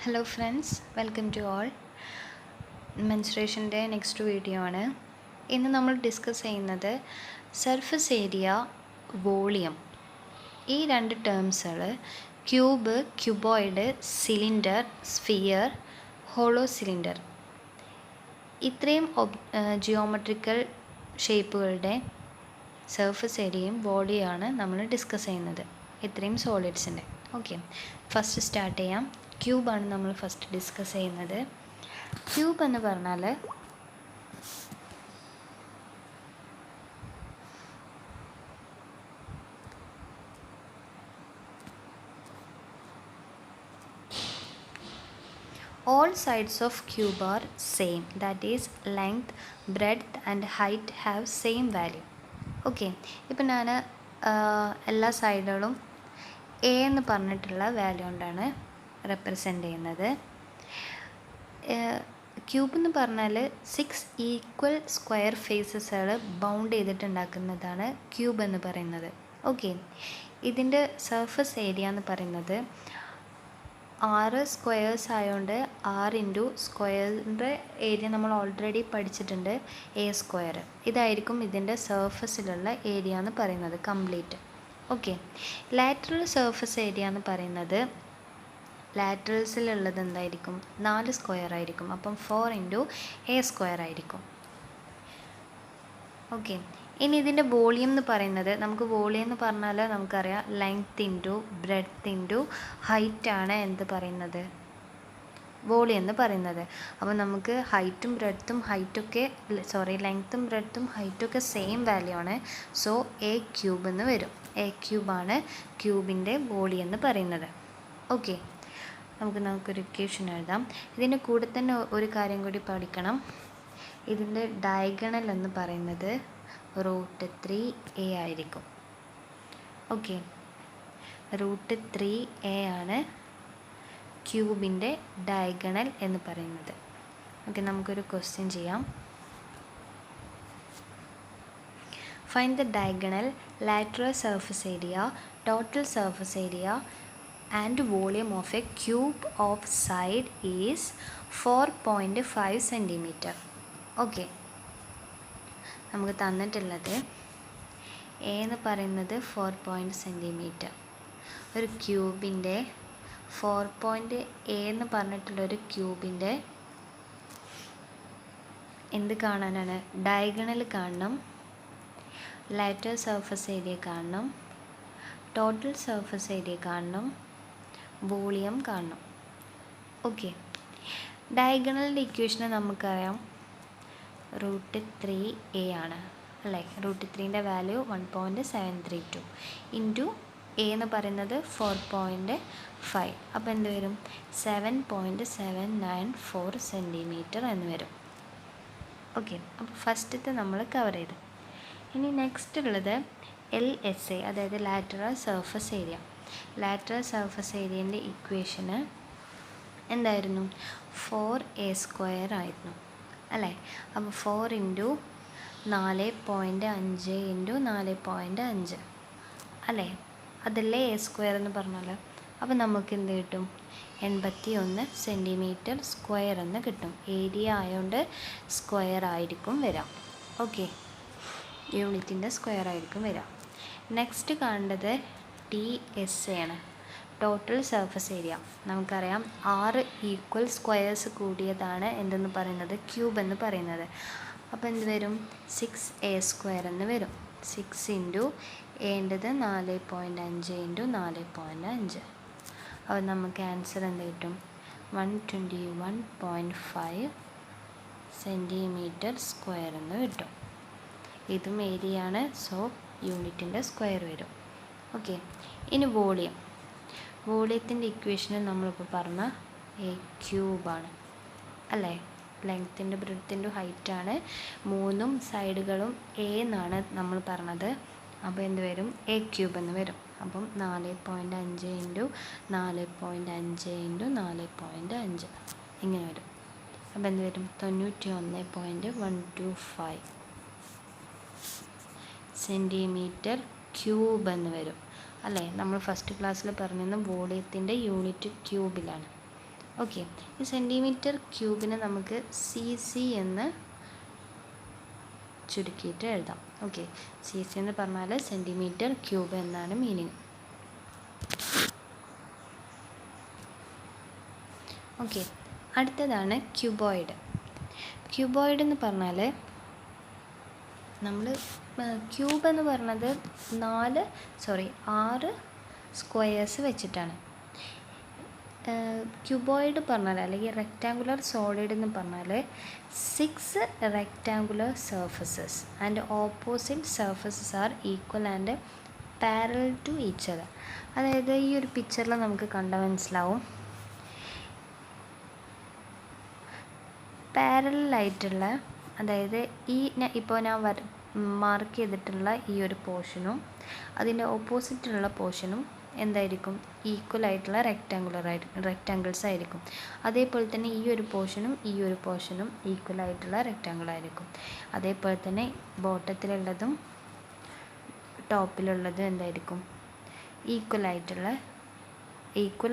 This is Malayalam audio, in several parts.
Hello friends, welcome to all. Mensuration day next video ആണ്. ഇന്ന് നമ്മൾ ഡിസ്കസ് ചെയ്യുന്നത് സർഫസ് ഏരിയ, വോളിയം. ഈ രണ്ട് ടേംസുകൾ cube, cuboid, cylinder, sphere, hollow cylinder, ഇത്രയും ജിയോമെട്രിക്കൽ ഷേപ്പുകളുടെ സർഫസ് ഏരിയയും വോളിയമാണ് നമ്മൾ ഡിസ്കസ് ചെയ്യുന്നത്, ഇത്രയും സോളിഡ്സിൻ്റെ. ഓക്കെ, ഫസ്റ്റ് സ്റ്റാർട്ട് ചെയ്യാം. ക്യൂബാണ് നമ്മൾ ഫസ്റ്റ് ഡിസ്കസ് ചെയ്യുന്നത്. ക്യൂബ് എന്ന് പറഞ്ഞാൽ all sides of cube are same, that is length, breadth and height have same value. Okay, ഇപ്പം ഞാൻ എല്ലാ സൈഡുകളും എ എന്ന് പറഞ്ഞിട്ടുള്ള വാല്യൂ കൊണ്ടാണ് റെപ്രസെൻ്റ് ചെയ്യുന്നത്. ക്യൂബ് എന്ന് പറഞ്ഞാൽ 6 ഈക്വൽ സ്ക്വയർ ഫേസസുകൾ ബൗണ്ട് ചെയ്തിട്ടുണ്ടാക്കുന്നതാണ് ക്യൂബ് എന്ന് പറയുന്നത്. ഓക്കെ, ഇതിൻ്റെ സർഫസ് ഏരിയ എന്ന് പറയുന്നത് 6 സ്ക്വയേഴ്സ് ആയതുകൊണ്ട് 6 ഇൻറ്റു സ്ക്വയറിൻ്റെ ഏരിയ നമ്മൾ ഓൾറെഡി പഠിച്ചിട്ടുണ്ട്, എ സ്ക്വയർ. ഇതായിരിക്കും ഇതിൻ്റെ സർഫസിലുള്ള ഏരിയ എന്ന് പറയുന്നത് complete. Okay, lateral surface area എന്ന് പറയുന്നത് ലാറ്ററൽസിലുള്ളത് എന്തായിരിക്കും, 4 സ്ക്വയർ ആയിരിക്കും. അപ്പം 4 ഇൻറ്റു എ സ്ക്വയർ ആയിരിക്കും. ഓക്കെ, ഇനി ഇതിൻ്റെ വോളിയം എന്ന് പറയുന്നത്, നമുക്ക് വോളിയം എന്ന് പറഞ്ഞാൽ നമുക്കറിയാം ലെങ്ത് ഇൻറ്റു ബ്രെഡ്ത്ത് ഇൻറ്റു ഹൈറ്റാണ് എന്ത് പറയുന്നത്, വോളിയം എന്ന് പറയുന്നത്. അപ്പോൾ നമുക്ക് ഹൈറ്റും ബ്രെഡ്ത്തും ലെങ്ത്തും ബ്രെഡ്ത്തും ഹൈറ്റൊക്കെ സെയിം വാല്യൂ ആണ്. സോ എ ക്യൂബ് എന്ന് വരും. എ ക്യൂബാണ് ക്യൂബിൻ്റെ വോളിയം എന്ന് പറയുന്നത്. ഓക്കെ, നമുക്കൊരു ഇക്വേഷൻ എഴുതാം. ഇതിൻ്റെ കൂടെ തന്നെ ഒരു കാര്യം കൂടി പഠിക്കണം. ഇതിൻ്റെ ഡയഗണൽ എന്ന് പറയുന്നത് √3a ആയിരിക്കും. ഓക്കെ, √3a ആണ് ക്യൂബിൻ്റെ ഡയഗണൽ എന്ന് പറയുന്നത്. ഓക്കെ, നമുക്കൊരു ക്വസ്റ്റ്യൻ ചെയ്യാം. Find the diagonal, lateral surface area, total surface area and volume of a cube of side is 4.5 cm. Okay, നമുക്ക് തന്നിട്ടുള്ളത് എ എന്ന് പറയുന്നത് 4 cm. ഒരു ക്യൂബിൻ്റെ 4 എ എന്ന് പറഞ്ഞിട്ടുള്ളൊരു ക്യൂബിൻ്റെ എന്ത് കാണാനാണ്, ഡയഗണൽ കാണണം, ലാറ്ററൽ സർഫസ് ഏരിയ കാണണം, ടോട്ടൽ സർഫസ് ഏരിയ കാണണം, വോളിയം കാണണം. ഓക്കെ, ഡയഗണലിൻ്റെ ഇക്വേഷന് നമുക്കറിയാം √3a ആണ് അല്ലേ. √3ൻ്റെ വാല്യൂ 1.732 ഇൻറ്റു എ എന്ന് പറയുന്നത് 4.5. അപ്പോൾ എന്ത് വരും, 7.794 സെൻറ്റിമീറ്റർ എന്ന് വരും. ഓക്കെ, അപ്പോൾ ഫസ്റ്റത്തെ നമ്മൾ കവർ ചെയ്തു. ഇനി നെക്സ്റ്റ് ഉള്ളത് LSA, അതായത് lateral surface area. Lateral surface ഏരിയൻ്റെ ഇക്വേഷന് എന്തായിരുന്നു, 4a² ആയിരുന്നു അല്ലേ. അപ്പോൾ 4 ഇൻറ്റു 4.5 ഇൻറ്റു 4.5 അല്ലേ, അതല്ലേ a² എന്ന് പറഞ്ഞാൽ. അപ്പോൾ നമുക്ക് എന്ത് കിട്ടും, 81 സെൻറ്റിമീറ്റർ സ്ക്വയർ എന്ന് കിട്ടും. ഏരിയ ആയതുകൊണ്ട് സ്ക്വയർ ആയിരിക്കും വരാം. ഓക്കെ, യൂണിറ്റിൻ്റെ സ്ക്വയർ ആയിരിക്കും വരാം. നെക്സ്റ്റ് കാണേണ്ടത് TSA ആണ്, ടോട്ടൽ സർഫസ് ഏരിയ. നമുക്കറിയാം 6 ഈക്വൽ സ്ക്വയേഴ്സ് കൂടിയതാണ് എന്തെന്ന് പറയുന്നത്, ക്യൂബ് എന്ന് പറയുന്നത്. അപ്പോൾ എന്ത് വരും, 6a² എന്ന് വരും. 6 ഇൻറ്റു ഏണ്ടത് 4.5 ഇൻറ്റു 4.5. അപ്പോൾ നമുക്ക് ആൻസർ എന്ത് കിട്ടും, 121.5 സെൻറ്റിമീറ്റർ സ്ക്വയർ എന്ന് കിട്ടും. ഇതും ഏരിയ ആണ്, സോ യൂണിറ്റിൻ്റെ സ്ക്വയർ വരും. ഓക്കെ, ഇനി വോളിയത്തിൻ്റെ ഇക്വേഷന് നമ്മളിപ്പോൾ പറഞ്ഞ എ ക്യൂബാണ് അല്ലേ. ലെങ്ത്തിൻ്റെ ബ്രെഡ്ത്തിൻ്റെ ഹൈറ്റാണ്, 3 സൈഡുകളും എ എന്നാണ് നമ്മൾ പറഞ്ഞത്. അപ്പോൾ എന്ത് വരും, എ ക്യൂബ് എന്ന് വരും. അപ്പം 4.5 ഇൻറ്റു 4.5 ഇൻറ്റു 4.5 ഇങ്ങനെ വരും. അപ്പോൾ എന്ത് വരും, 91.125 സെൻറ്റിമീറ്റർ ക്യൂബ് എന്ന് വരും അല്ലേ. നമ്മൾ ഫസ്റ്റ് ക്ലാസ്സിൽ പറഞ്ഞിരുന്ന വോളിയത്തിൻ്റെ യൂണിറ്റ് ക്യൂബിലാണ്. ഓക്കെ, ഈ സെൻറ്റിമീറ്റർ ക്യൂബിനെ നമുക്ക് CC എന്ന് ചുരുക്കിയിട്ട് എഴുതാം. ഓക്കെ, CC എന്ന് പറഞ്ഞാൽ സെൻറ്റിമീറ്റർ ക്യൂബ് എന്നാണ് മീനിങ്. ഓക്കെ, അടുത്തതാണ് ക്യൂബോയിഡ്. ക്യൂബോയിഡ് എന്ന് പറഞ്ഞാൽ നമ്മൾ ക്യൂബ് എന്ന് പറഞ്ഞത് 6 സ്ക്വയേഴ്സ് വെച്ചിട്ടാണ്. ക്യൂബോയിഡ് പറഞ്ഞാൽ അല്ലെങ്കിൽ റെക്റ്റാങ്കുലർ സോളിഡ് എന്ന് പറഞ്ഞാൽ 6 rectangular surfaces and opposite surfaces are equal and parallel to each other. അതായത് ഈ ഒരു പിക്ചറിൽ നമുക്ക് കണ്ടാൽ മനസ്സിലാവും, പാരലായിട്ടുള്ള, അതായത് ഇപ്പോൾ ഞാൻ മാർക്ക് ചെയ്തിട്ടുള്ള ഈ ഒരു പോർഷനും അതിൻ്റെ ഓപ്പോസിറ്റുള്ള പോർഷനും എന്തായിരിക്കും, ഈക്വൽ ആയിട്ടുള്ള റെക്റ്റാങ്കിൾസ് ആയിരിക്കും. അതേപോലെ തന്നെ ഈ ഒരു പോർഷനും ഈക്വൽ ആയിട്ടുള്ള റെക്റ്റാങ്കിൾ ആയിരിക്കും. അതേപോലെ തന്നെ ബോട്ടത്തിലുള്ളതും ടോപ്പിലുള്ളതും എന്തായിരിക്കും, ഈക്വൽ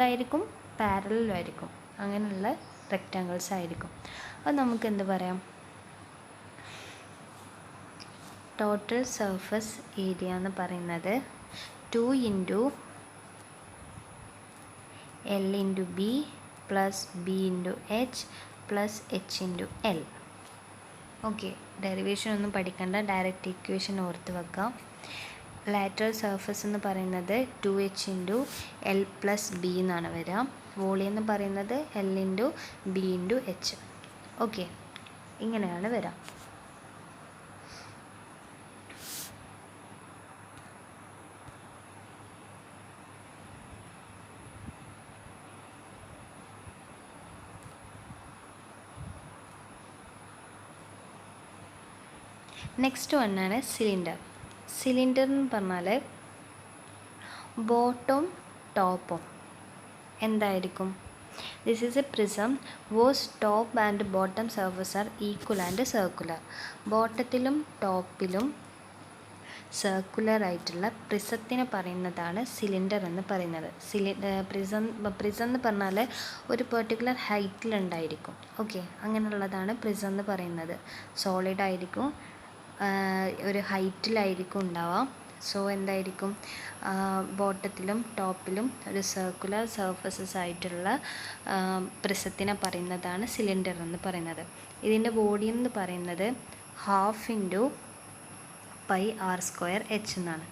ആയിരിക്കും, പാരലലും ആയിരിക്കും. അങ്ങനെയുള്ള റെക്റ്റാങ്കിൾസ് ആയിരിക്കും. അത് നമുക്ക് എന്ത് പറയാം, ടോട്ടൽ സർഫസ് ഏരിയ എന്ന് പറയുന്നത് 2 × L × B + B × H + H × L. Okay, derivation ഒന്നും പഠിക്കണ്ട, ഡയറക്റ്റ് ഇക്വേഷൻ ഓർത്ത് വെക്കാം. ലാറ്ററൽ സർഫസ് എന്ന് പറയുന്നത് 2H × L + B എന്നാണ് വരിക. വോളിയം എന്ന് പറയുന്നത് L × B × H. ഓക്കെ, ഇങ്ങനെയാണ് വരിക. Next വണ്ണാണ് cylinder. സിലിണ്ടർ എന്ന് പറഞ്ഞാൽ ബോട്ടവും ടോപ്പും എന്തായിരിക്കും, this is a prism whose top and bottom surface are equal and circular. ബോട്ടത്തിലും ടോപ്പിലും സർക്കുലർ ആയിട്ടുള്ള പ്രിസത്തിനെ പറയുന്നതാണ് സിലിണ്ടർ എന്ന് പറയുന്നത്. പ്രിസം എന്ന് പറഞ്ഞാൽ ഒരു പെർട്ടിക്കുലർ ഹൈറ്റിലുണ്ടായിരിക്കും. ഓക്കെ, അങ്ങനെയുള്ളതാണ് പ്രിസം എന്ന് പറയുന്നത്. സോളിഡ് ആയിരിക്കും, ഒരു ഹൈറ്റിലായിരിക്കും ഉണ്ടാവാം. സോ എന്തായിരിക്കും, ബോട്ടത്തിലും ടോപ്പിലും ഒരു സർക്കുലർ സർഫസസ് ആയിട്ടുള്ള പ്രിസത്തിനെ പറയുന്നതാണ് സിലിണ്ടർ എന്ന് പറയുന്നത്. ഇതിൻ്റെ വോളിയം എന്ന് പറയുന്നത് 1/2 × πr² എന്നാണ്.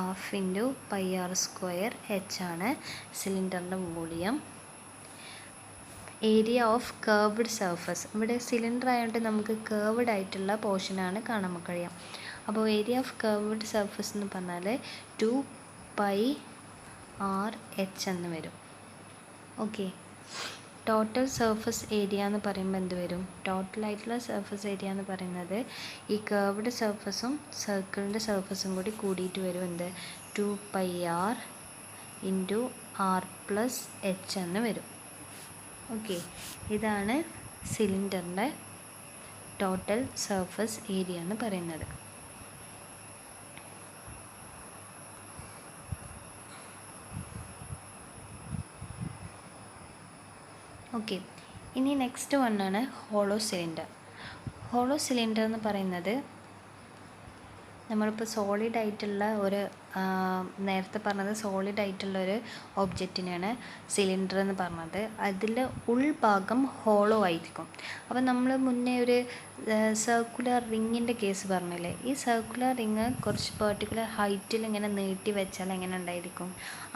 1/2 × πr² ആണ് സിലിണ്ടറിൻ്റെ volume. Area of curved surface, ഇവിടെ സിലിണ്ടർ ആയതുകൊണ്ട് നമുക്ക് കർവ്ഡ് ആയിട്ടുള്ള പോർഷനാണ് കാണാൻ കഴിയാം. അപ്പോൾ ഏരിയ ഓഫ് കർവ്ഡ് സർഫസ് എന്ന് പറഞ്ഞാൽ 2πrh എന്ന് വരും. ഓക്കെ, ടോട്ടൽ സർഫസ് ഏരിയ എന്ന് പറയുമ്പോൾ എന്ത് വരും, ടോട്ടലായിട്ടുള്ള സർഫസ് ഏരിയ എന്ന് പറയുന്നത് ഈ കർവ്ഡ് സർഫസും സർക്കിളിൻ്റെ സർഫസും കൂടി കൂടിയിട്ട് വരും എന്ത്, 2πr × r + h എന്ന് വരും. ഓക്കെ, ഇതാണ് സിലിണ്ടറിൻ്റെ ടോട്ടൽ സർഫസ് ഏരിയ എന്ന് പറയുന്നത്. ഓക്കെ, ഇനി നെക്സ്റ്റ് വണ്ണാണ് ഹോളോ സിലിണ്ടർ. ഹോളോ സിലിണ്ടർ എന്ന് പറയുന്നത് നമ്മളിപ്പോൾ സോളിഡ് ആയിട്ടുള്ള ഒരു നേരത്തെ പറഞ്ഞത് സോളിഡ് ആയിട്ടുള്ള ഒരു ഒബ്ജക്റ്റിനാണ് സിലിണ്ടർ എന്ന് പറഞ്ഞത്. അതിൽ ഉൾഭാഗം ഹോളോ ആയിരിക്കും. അപ്പോൾ നമ്മൾ മുന്നേ ഒരു സർക്കുലർ റിങ്ങിൻ്റെ കേസ് പറഞ്ഞില്ലേ, ഈ സർക്കുലർ റിങ് കുറച്ച് പെർട്ടിക്കുലർ ഹൈറ്റിൽ ഇങ്ങനെ നീട്ടി വെച്ചാൽ എങ്ങനെ ഉണ്ടായിരിക്കും,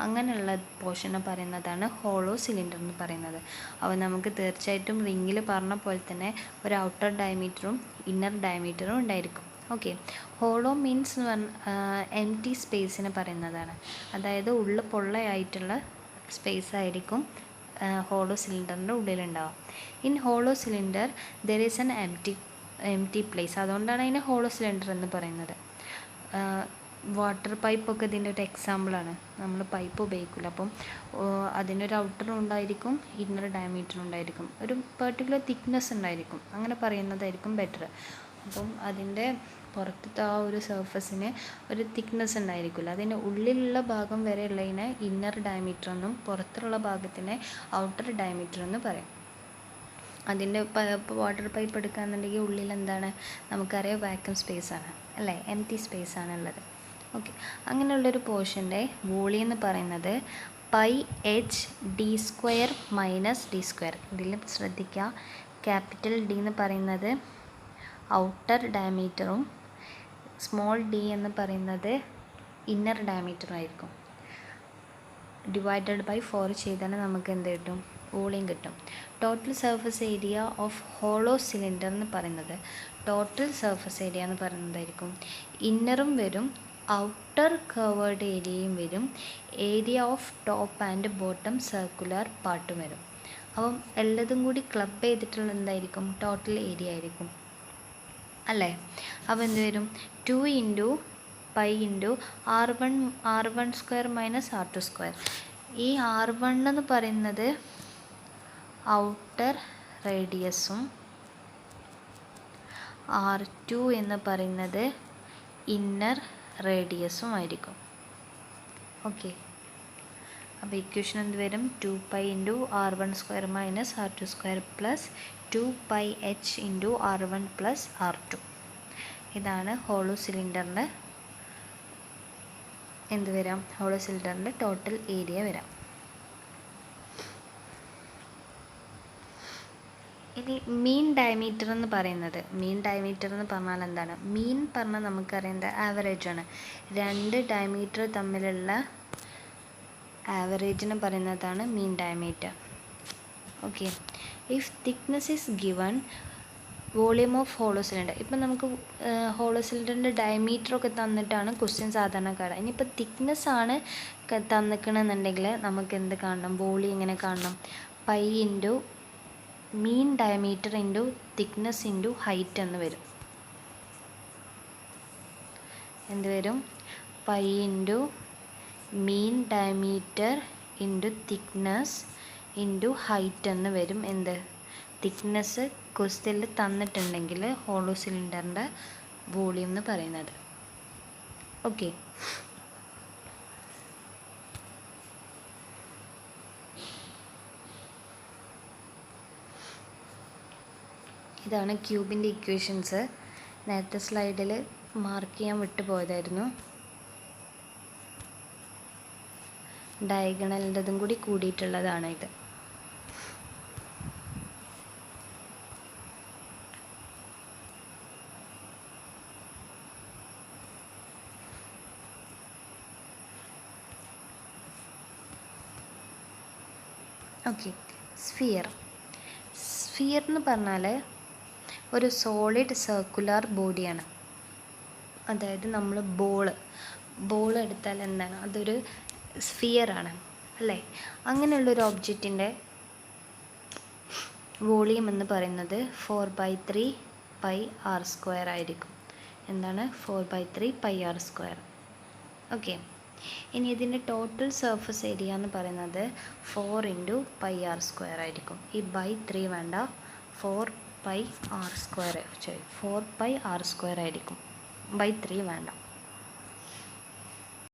അങ്ങനെയുള്ള പോർഷനെ പറയുന്നതാണ് ഹോളോ സിലിണ്ടർ എന്ന് പറയുന്നത്. അപ്പോൾ നമുക്ക് തീർച്ചയായിട്ടും റിങ്ങിൽ പറഞ്ഞ പോലെ തന്നെ ഒരു ഔട്ടർ ഡയമീറ്ററും ഇന്നർ ഡയമീറ്ററും ഉണ്ടായിരിക്കും. ഓക്കെ, ഹോളോ മീൻസ് എന്ന് പറഞ്ഞാൽ എംപ്റ്റി സ്പേസിനെ പറയുന്നതാണ്. അതായത് ഉള്ളിൽ പൊള്ളയായിട്ടുള്ള സ്പേസ് ആയിരിക്കും ഹോളോ സിലിണ്ടറിൻ്റെ ഉള്ളിലുണ്ടാവുക. In hollow cylinder there is an empty place. അതുകൊണ്ടാണ് അതിനെ ഹോളോ സിലിണ്ടർ എന്ന് പറയുന്നത്. വാട്ടർ പൈപ്പൊക്കെ ഇതിൻ്റെ ഒരു എക്സാമ്പിളാണ്. നമ്മൾ പൈപ്പ് ഉപയോഗിക്കില്ല, അപ്പം അതിനൊരു ഔട്ടറും ഉണ്ടായിരിക്കും, ഇന്നർ ഡയമീറ്ററും ഉണ്ടായിരിക്കും, ഒരു പെർട്ടിക്കുലർ തിക്നെസ് ഉണ്ടായിരിക്കും. അങ്ങനെ പറയുന്നതായിരിക്കും ബെറ്റർ. അപ്പം അതിൻ്റെ പുറത്തത്തെ ആ ഒരു സർഫസിന് ഒരു തിക്നെസ് ഉണ്ടായിരിക്കില്ല. അതിൻ്റെ ഉള്ളിലുള്ള ഭാഗം വരെ ഉള്ളതിനെ ഇന്നർ ഡയമീറ്റർ എന്നും പുറത്തുള്ള ഭാഗത്തിനെ ഔട്ടർ ഡയമീറ്റർ എന്ന് പറയും. അതിൻ്റെ ഇപ്പോൾ വാട്ടർ പൈപ്പ് എടുക്കുകയാണെന്നുണ്ടെങ്കിൽ ഉള്ളിൽ എന്താണ് നമുക്കറിയാം, വാക്യൂം സ്പേസാണ് അല്ലേ, എംപ്റ്റി സ്പേസാണ് ഉള്ളത്. ഓക്കെ, അങ്ങനെയുള്ളൊരു പോർഷൻ്റെ വോളിയം എന്ന് പറയുന്നത് pi H D square minus D square. ഇതിൽ ശ്രദ്ധിക്കുക, ക്യാപിറ്റൽ ഡി എന്ന് പറയുന്നത് ഔട്ടർ ഡയമീറ്ററും സ്മോൾ ഡി എന്ന് പറയുന്നത് ഇന്നർ ഡയമീറ്ററും ആയിരിക്കും. ഡിവൈഡഡ് ബൈ 4 ചെയ്താൽ നമുക്ക് എന്ത് കിട്ടും, വോളിയം കിട്ടും. Total surface area of hollow cylinder എന്ന് പറയുന്നത്, ടോട്ടൽ സർഫസ് ഏരിയ എന്ന് പറയുന്നതായിരിക്കും ഇന്നറും വരും ഔട്ടർ കവേർഡ് ഏരിയയും വരും, area of top and bottom circular പാർട്ടും വരും. അപ്പം എല്ലാതും കൂടി ക്ലബ് ചെയ്തിട്ടുള്ള എന്തായിരിക്കും, ടോട്ടൽ ഏരിയ ആയിരിക്കും അല്ലേ. അപ്പോൾ എന്ത് വരും, 2 into pi into R1 square minus R2 square. ഈ R1 എന്ന് പറയുന്നത് ഔട്ടർ റേഡിയസും R2 എന്ന് പറയുന്നത് ഇന്നർ റേഡിയസും ആയിരിക്കും. ഓക്കെ, അപ്പോൾ ഇക്വേഷൻ എന്ത് വരും, 2 pi into R1 square minus R2 square plus 2 pi H into R1 plus R2. ഇതാണ് ഹോളോ സിലിണ്ടറിൻ്റെ എന്ത് വരാം, ഹോളോ സിലിണ്ടറിൻ്റെ ടോട്ടൽ ഏരിയ വരാം. ഇനി മീൻ ഡയമീറ്റർ എന്ന് പറയുന്നത്, മീൻ ഡയമീറ്റർ എന്ന് പറഞ്ഞാൽ എന്താണ്, മീൻ പറഞ്ഞാൽ നമുക്കറിയേണ്ട ആവറേജാണ്. 2 ഡയമീറ്റർ തമ്മിലുള്ള ആവറേജിന് പറയുന്നതാണ് മീൻ diameter. Okay, if thickness is given volume of hollow cylinder. ഇപ്പം നമുക്ക് ഹോളോ സിലിണ്ടറിൻ്റെ ഡയമീറ്ററൊക്കെ തന്നിട്ടാണ് ക്വസ്റ്റ്യൻ സാധാരണ കാണുക. ഇനിയിപ്പോൾ തിക്നെസ് ആണ് തന്നിക്കണമെന്നുണ്ടെങ്കിൽ നമുക്ക് എന്ത് കാണണം, വോളിയം ഇങ്ങനെ കാണണം, പൈ ഇൻറ്റു മീൻ diameter into thickness into height എന്ന് വരും. എന്ത് വരും, പൈ ഇൻറ്റു മീൻ diameter into thickness into height എന്ന് വരും. എന്ത്, തിക്നെസ് ക്വസ്റ്റ്യനിൽ തന്നിട്ടുണ്ടെങ്കിൽ ഹോളോ സിലിണ്ടറിൻ്റെ വോളിയം എന്ന് പറയുന്നത്. ഓക്കെ, ഇതാണ് ക്യൂബിൻ്റെ ഇക്വേഷൻസ്. നേരത്തെ സ്ലൈഡിൽ മാർക്ക് ചെയ്യാൻ വിട്ടുപോയതായിരുന്നു. ഡയഗണലിൻ്റെതും കൂടി കൂടിയിട്ടുള്ളതാണ് ഇത്. Okay, sphere. സ്ഫിയർ എന്ന് പറഞ്ഞാൽ ഒരു സോളിഡ് സർക്കുലർ ബോഡിയാണ്. അതായത് നമ്മൾ ബോൾ എടുത്താൽ എന്താണ്, അതൊരു സ്ഫിയറാണ് അല്ലേ. അങ്ങനെയുള്ളൊരു ഒബ്ജക്റ്റിൻ്റെ വോളിയം എന്ന് പറയുന്നത് 4/3 പൈ ആർ സ്ക്വയർ ആയിരിക്കും. എന്താണ്, 4/3 പൈ ആർ സ്ക്വയർ. ഓക്കെ, ഇനി ഇതിൻ്റെ ടോട്ടൽ സർഫസ് ഏരിയ എന്ന് പറയുന്നത് 4 ഇൻറ്റു പൈ ആർ സ്ക്വയർ ആയിരിക്കും. ഈ /3 വേണ്ട, 4 പൈ ആർ സ്ക്വയർ ആയിരിക്കും. /3 വേണ്ട.